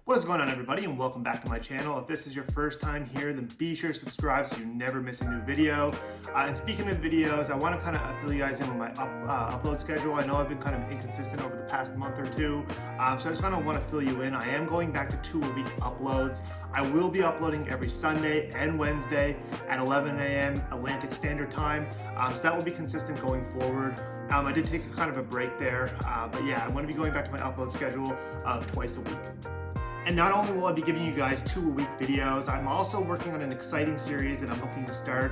What is going on, everybody, and welcome back to my channel. If this is your first time here, then be sure to subscribe so you never miss a new video. And speaking of videos, I want to kind of fill you guys in with my upload schedule. I know I've been kind of inconsistent over the past month or two, so I just kind of want to fill you in. I am going back to 2-a-week uploads. I will be uploading every Sunday and Wednesday at 11 a.m. Atlantic Standard Time, so that will be consistent going forward. I did take a kind of a break there, but yeah, I'm going to be going back to my upload schedule of twice a week. And not only will I be giving you guys 2-a-week videos, I'm also working on an exciting series that I'm looking to start.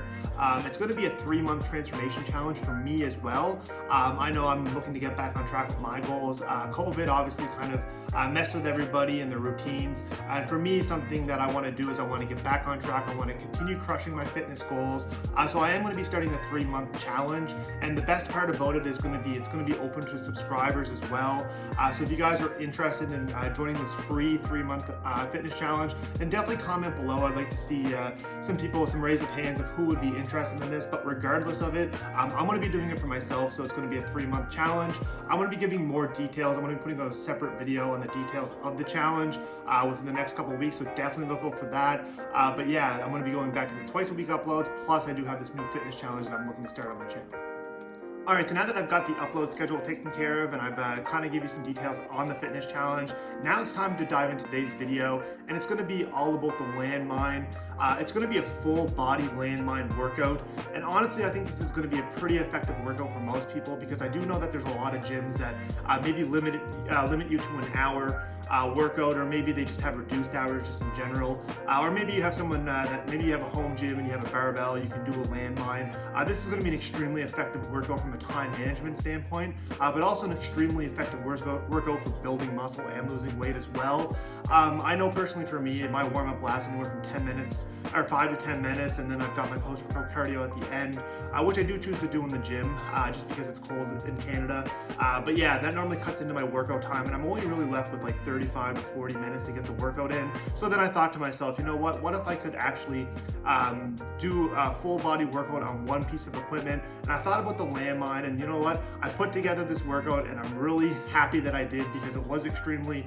It's going to be a 3-month transformation challenge for me as well. I know I'm looking to get back on track with my goals. COVID obviously kind of messed with everybody and their routines. And for me, something that I want to do is I want to get back on track. I want to continue crushing my fitness goals. So I am going to be starting a 3-month challenge. And the best part about it is it's going to be open to subscribers as well. So if you guys are interested in joining this free 3-month fitness challenge, then definitely comment below. I'd like to see some raise of hands of who would be interested in this. But regardless of it, I'm going to be doing it for myself, so it's going to be a 3-month challenge. I'm going to be giving more details. I'm going to be putting out a separate video on the details of the challenge within the next couple of weeks, so definitely look out for that. But yeah, I'm going to be going back to the twice-a-week uploads, plus I do have this new fitness challenge that I'm looking to start on my channel. Alright, so now that I've got the upload schedule taken care of and I've kind of give you some details on the fitness challenge, now it's time to dive into today's video, and it's going to be all about the landmine. It's going to be a full body landmine workout, and honestly I think this is going to be a pretty effective workout for most people, because I do know that there's a lot of gyms that maybe limit you to an hour workout, or maybe they just have reduced hours just in general, or maybe you have someone that maybe you have a home gym and you have a barbell, you can do a landmine. This is going to be an extremely effective workout from a time management standpoint, but also an extremely effective workout for building muscle and losing weight as well. I know personally for me, my warm-up lasts anywhere from 10 minutes or 5 to 10 minutes, and then I've got my post-workout cardio at the end, which I do choose to do in the gym just because it's cold in Canada. But yeah, that normally cuts into my workout time, and I'm only really left with like 35 to 40 minutes to get the workout in. So then I thought to myself, you know what if I could actually do a full body workout on one piece of equipment? And I thought about the landmine, and you know what? I put together this workout, and I'm really happy that I did, because it was extremely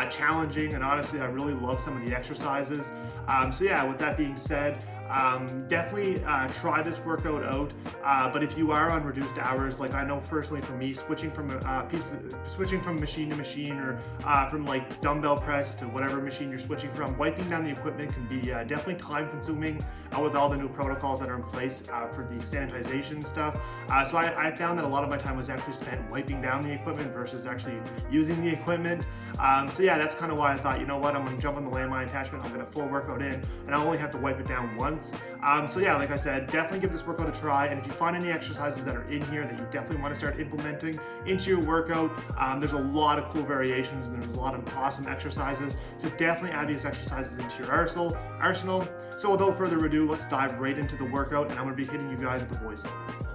challenging, and honestly, I really love some of the exercises. So yeah, with that being said, definitely try this workout out, but if you are on reduced hours, like I know personally for me, switching from machine to machine, or from like dumbbell press to whatever machine you're switching from, wiping down the equipment can be definitely time consuming with all the new protocols that are in place for the sanitization stuff. So I found that a lot of my time was actually spent wiping down the equipment versus actually using the equipment. So yeah, that's kind of why I thought, you know what, I'm going to jump on the landmine attachment, I'll get a full workout in, and I only have to wipe it down once. So yeah, like I said, definitely give this workout a try, and if you find any exercises that are in here that you definitely want to start implementing into your workout, there's a lot of cool variations and there's a lot of awesome exercises, so definitely add these exercises into your arsenal. So without further ado, let's dive right into the workout, and I'm going to be hitting you guys with the voiceover.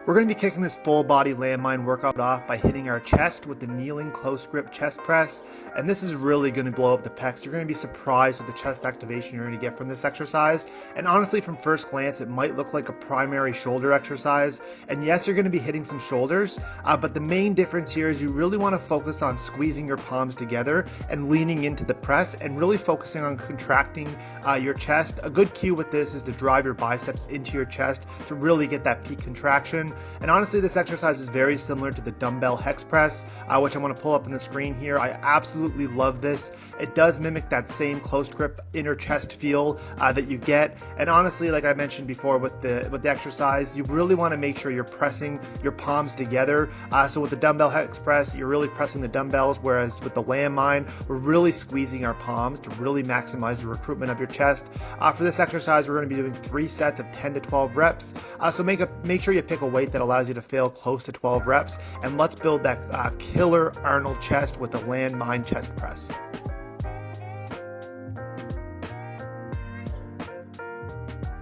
We're going to be kicking this full body landmine workout off by hitting our chest with the kneeling close grip chest press, and this is really going to blow up the pecs. You're going to be surprised with the chest activation you're going to get from this exercise, and honestly from first glance it might look like a primary shoulder exercise, and yes, you're going to be hitting some shoulders, but the main difference here is you really want to focus on squeezing your palms together and leaning into the press and really focusing on contracting your chest. A good cue with this is to drive your biceps into your chest to really get that peak contraction. And honestly, this exercise is very similar to the dumbbell hex press, which I'm going to pull up on the screen here. I absolutely love this. It does mimic that same close grip inner chest feel that you get. And honestly, like I mentioned before with the exercise, you really want to make sure you're pressing your palms together. So with the dumbbell hex press, you're really pressing the dumbbells, whereas with the landmine, we're really squeezing our palms to really maximize the recruitment of your chest. For this exercise, we're going to be doing 3 sets of 10 to 12 reps. So make sure you pick a weight that allows you to fail close to 12 reps, and let's build that killer Arnold chest with the landmine chest press.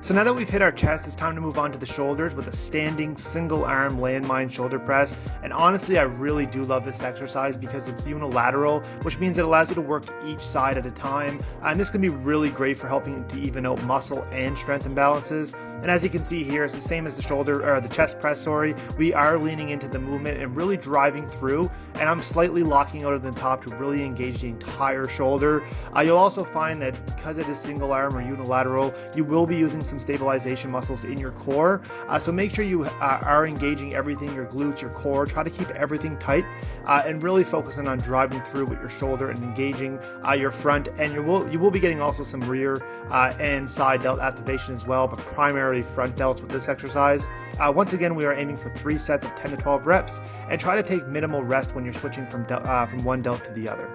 So now that we've hit our chest, it's time to move on to the shoulders with a standing single arm landmine shoulder press. And honestly, I really do love this exercise because it's unilateral, which means it allows you to work each side at a time. And this can be really great for helping to even out muscle and strength imbalances. And as you can see here, it's the same as the shoulder or the chest press, sorry. We are leaning into the movement and really driving through, and I'm slightly locking out of the top to really engage the entire shoulder. You'll also find that because it is single arm or unilateral, you will be using some stabilization muscles in your core. So make sure you are engaging everything, your glutes, your core. Try to keep everything tight and really focusing on driving through with your shoulder and engaging your front. And you will be getting also some rear and side delt activation as well, but primarily front delts with this exercise. Once again, we are aiming for 3 sets of 10 to 12 reps, and try to take minimal rest when you're switching from one delt to the other.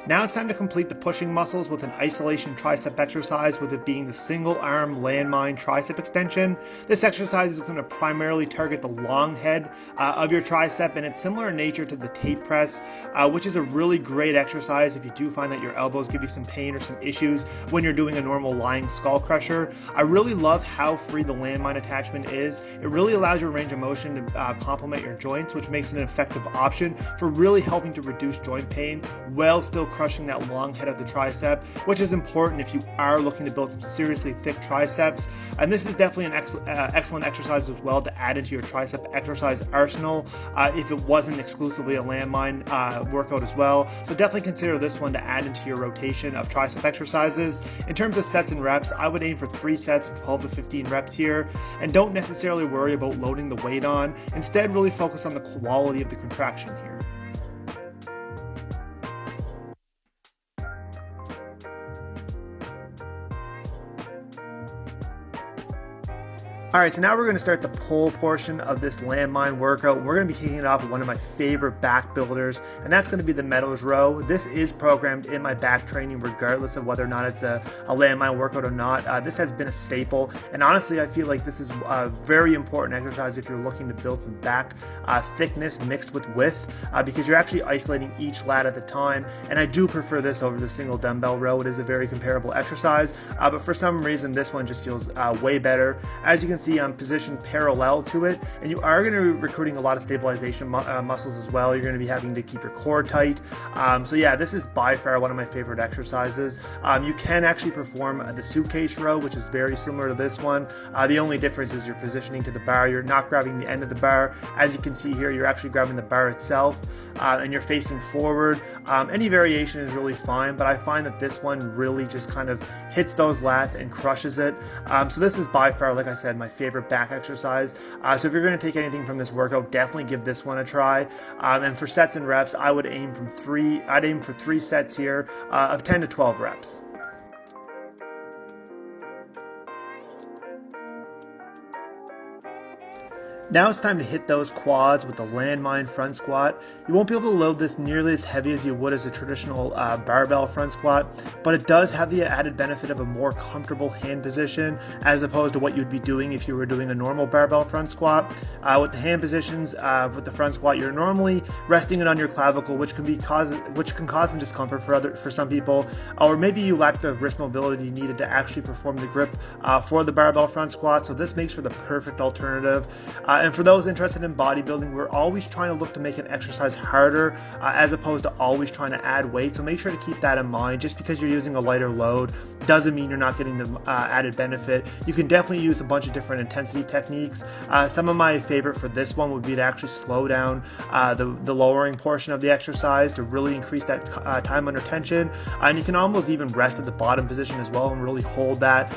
Now it's time to complete the pushing muscles with an isolation tricep exercise, with it being the single arm landmine tricep extension. This exercise is going to primarily target the long head of your tricep, and it's similar in nature to the tape press, which is a really great exercise if you do find that your elbows give you some pain or some issues when you're doing a normal lying skull crusher. I really love how free the landmine attachment is. It really allows your range of motion to complement your joints, which makes it an effective option for really helping to reduce joint pain while still crushing that long head of the tricep, which is important if you are looking to build some seriously thick triceps. And this is definitely an excellent exercise as well to add into your tricep exercise arsenal if it wasn't exclusively a landmine workout as well. So definitely consider this one to add into your rotation of tricep exercises. In terms of sets and reps, I would aim for 3 sets of 12 to 15 reps here, and don't necessarily worry about loading the weight on. Instead, really focus on the quality of the contraction here. Alright, so now we're going to start the pull portion of this landmine workout. We're going to be kicking it off with one of my favorite back builders, and that's going to be the Meadows row. This is programmed in my back training regardless of whether or not it's a landmine workout or not. This has been a staple, and honestly I feel like this is a very important exercise if you're looking to build some back thickness mixed with width, because you're actually isolating each lat at a time. And I do prefer this over the single dumbbell row. It is a very comparable exercise, but for some reason this one just feels way better. As you can see, I'm positioned parallel to it, and you are going to be recruiting a lot of stabilization muscles as well. You're going to be having to keep your core tight. So yeah, this is by far one of my favorite exercises. You can actually perform the suitcase row, which is very similar to this one. The only difference is your positioning to the bar. You're not grabbing the end of the bar. As you can see here, you're actually grabbing the bar itself, and you're facing forward. Any variation is really fine, but I find that this one really just kind of hits those lats and crushes it. So this is by far, like I said, my favorite back exercise. So if you're going to take anything from this workout, definitely give this one a try. And for sets and reps, I would aim for 3 sets here of 10 to 12 reps. Now it's time to hit those quads with the landmine front squat. You won't be able to load this nearly as heavy as you would as a traditional barbell front squat, but it does have the added benefit of a more comfortable hand position as opposed to what you'd be doing if you were doing a normal barbell front squat. With the hand positions with the front squat, you're normally resting it on your clavicle, which can cause some discomfort for some people, or maybe you lack the wrist mobility needed to actually perform the grip for the barbell front squat. So this makes for the perfect alternative. And for those interested in bodybuilding, we're always trying to look to make an exercise harder as opposed to always trying to add weight. So make sure to keep that in mind. Just because you're using a lighter load doesn't mean you're not getting the added benefit. You can definitely use a bunch of different intensity techniques. Some of my favorite for this one would be to actually slow down the lowering portion of the exercise to really increase that time under tension. And you can almost even rest at the bottom position as well and really hold that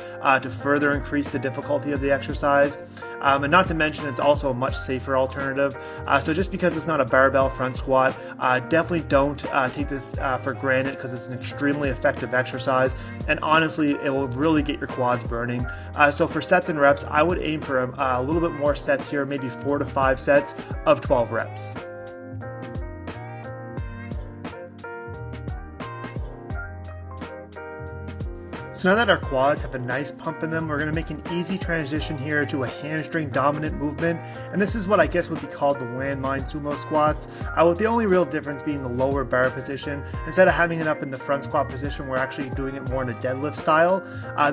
to further increase the difficulty of the exercise. And not to mention, it's also a much safer alternative. So just because it's not a barbell front squat, definitely don't take this for granted, because it's an extremely effective exercise, and honestly it will really get your quads burning. So for sets and reps, I would aim for a little bit more sets here, maybe 4 to 5 sets of 12 reps. So now that our quads have a nice pump in them, we're going to make an easy transition here to a hamstring dominant movement. And this is what I guess would be called the landmine sumo squats, with the only real difference being the lower bar position. Instead of having it up in the front squat position, we're actually doing it more in a deadlift style.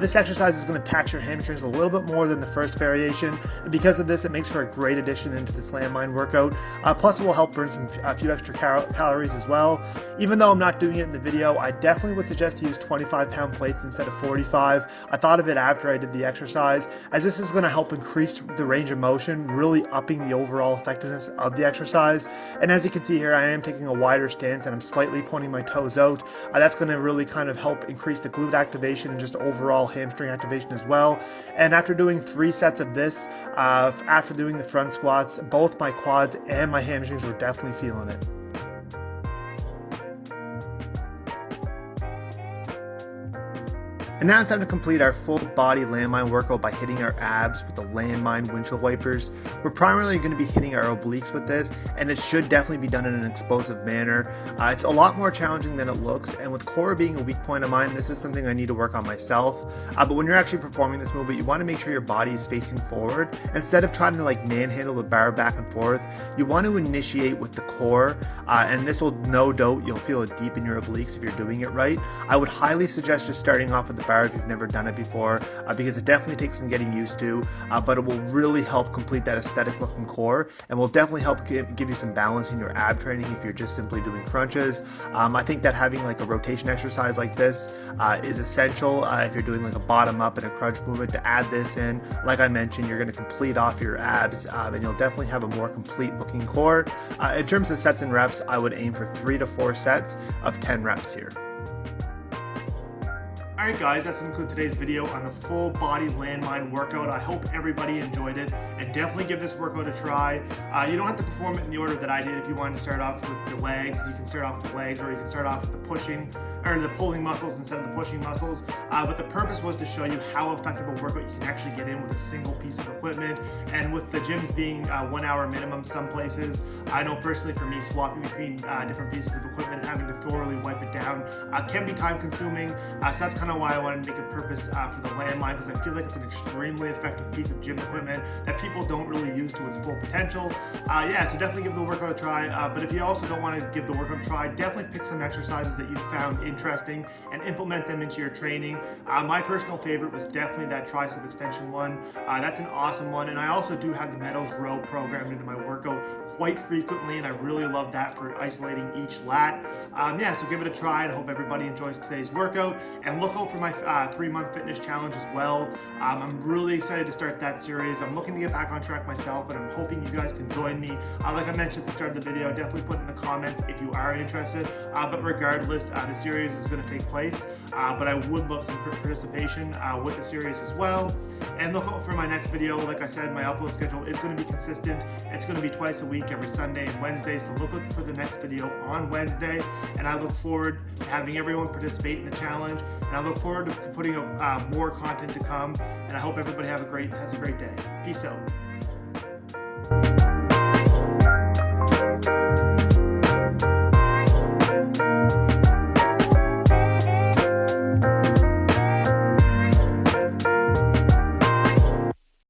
This exercise is going to tax your hamstrings a little bit more than the first variation. And because of this, it makes for a great addition into this landmine workout. Plus it will help burn a few extra calories as well. Even though I'm not doing it in the video, I definitely would suggest to use 25-pound plates instead of 45. I thought of it after I did the exercise, as this is going to help increase the range of motion, really upping the overall effectiveness of the exercise. And as you can see here, I am taking a wider stance and I'm slightly pointing my toes out. That's going to really kind of help increase the glute activation and just overall hamstring activation as well. And after doing 3 sets of this, after doing the front squats, both my quads and my hamstrings were definitely feeling it. And now it's time to complete our full body landmine workout by hitting our abs with the landmine windshield wipers. We're primarily going to be hitting our obliques with this, and it should definitely be done in an explosive manner. It's a lot more challenging than it looks, and with core being a weak point of mine, this is something I need to work on myself. But when you're actually performing this movement, you want to make sure your body is facing forward. Instead of trying to like manhandle the bar back and forth, you want to initiate with the core, and this will no doubt, you'll feel it deep in your obliques if you're doing it right. I would highly suggest just starting off with the bar if you've never done it before, because it definitely takes some getting used to, but it will really help complete that aesthetic looking core, and will definitely help give you some balance in your ab training if you're just simply doing crunches. I think that having like a rotation exercise like this is essential if you're doing like a bottom up and a crunch movement, to add this in. Like I mentioned, you're going to complete off your abs, and you'll definitely have a more complete looking core. In terms of sets and reps, I would aim for 3 to 4 sets of 10 reps here. Alright guys, that's going to conclude today's video on the full body landmine workout. I hope everybody enjoyed it, and definitely give this workout a try. You don't have to perform it in the order that I did. If you wanted to start off with the legs, you can start off with the legs, or you can start off with the pushing or the pulling muscles instead of the pushing muscles. But the purpose was to show you how effective a workout you can actually get in with a single piece of equipment. And with the gyms being 1 hour minimum some places, I know personally for me, swapping between different pieces of equipment and having to thoroughly wipe it down can be time consuming. So that's kind of why I wanted to make a purpose for the landmine, because I feel like it's an extremely effective piece of gym equipment that people don't really use to its full potential. Yeah, so definitely give the workout a try. But if you also don't want to give the workout a try, definitely pick some exercises that you found interesting and implement them into your training. My personal favorite was definitely that tricep extension one. That's an awesome one, and I also do have the Meadows row programmed into my workout quite frequently, and I really love that for isolating each lat. Yeah, so give it a try, and I hope everybody enjoys today's workout, and look out for my 3-month fitness challenge as well. I'm really excited to start that series. I'm looking to get back on track myself, and I'm hoping you guys can join me. Like I mentioned at the start of the video, definitely put in the comments if you are interested, but regardless, the series is going to take place, but I would love some participation with the series as well. And look out for my next video. Like I said, my upload schedule is going to be consistent. It's going to be twice a week, every Sunday and Wednesday, so look out for the next video on Wednesday, and I look forward to having everyone participate in the challenge, and I look forward to putting more content to come, and I hope everybody has a great day. Peace out.